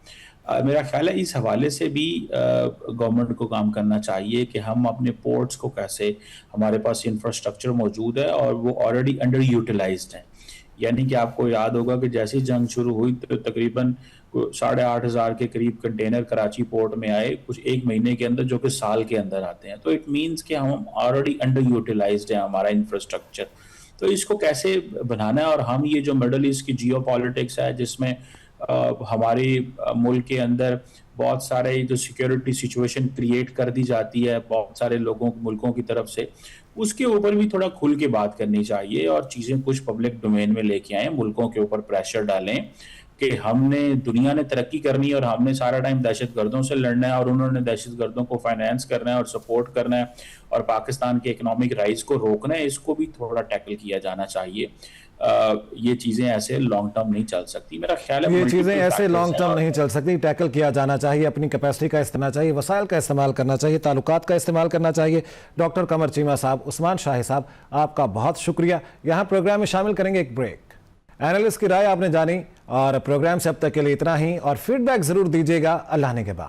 मेरा ख्याल है इस हवाले से भी गवर्नमेंट को काम करना चाहिए कि हम अपने पोर्ट्स को कैसे, हमारे पास इंफ्रास्ट्रक्चर मौजूद है और वो ऑलरेडी अंडर यूटिलाइज्ड हैं। यानी कि आपको याद होगा कि जैसे ही जंग शुरू हुई तो तकरीबन 8,500 के करीब कंटेनर कराची पोर्ट में आए कुछ एक महीने के अंदर, जो कि साल के अंदर आते हैं। तो इट मीन्स कि हम ऑलरेडी अंडर यूटिलाइज्ड है हमारा इंफ्रास्ट्रक्चर। तो इसको कैसे बनाना है, और हम ये जो मिडल ईस्ट की जियो पॉलिटिक्स है जिसमें हमारे मुल्क के अंदर बहुत सारे जो सिक्योरिटी सिचुएशन क्रिएट कर दी जाती है बहुत सारे मुल्कों की तरफ से, उसके ऊपर भी थोड़ा खुल के बात करनी चाहिए और चीज़ें कुछ पब्लिक डोमेन में लेके आए, मुल्कों के ऊपर प्रेशर डालें कि दुनिया ने तरक्की करनी है और हमने सारा टाइम दहशतगर्दों से लड़ना है और उन्होंने दहशतगर्दों को फाइनेंस करना है और सपोर्ट करना है और पाकिस्तान के इकोनॉमिक राइज को रोकना है। इसको भी थोड़ा टैकल किया जाना चाहिए। ये चीज़ें ऐसे लॉन्ग टर्म नहीं चल सकती। मेरा ख्याल है ये चीज़ें ऐसे लॉन्ग टर्म नहीं चल सकती, टैकल किया जाना चाहिए, अपनी कैपेसिटी का इस्तेमाल चाहिए, वसाइल का इस्तेमाल करना चाहिए, ताल्लुकात का इस्तेमाल करना चाहिए। डॉक्टर कमर चीमा साहब, उस्मान शाही साहब, आपका बहुत शुक्रिया। यहाँ प्रोग्राम में शामिल करेंगे एक ब्रेक। एनालिस्ट की राय आपने जानी और प्रोग्राम से अब तक के लिए इतना ही, और फीडबैक जरूर दीजिएगा अल्लाह ने के बाद।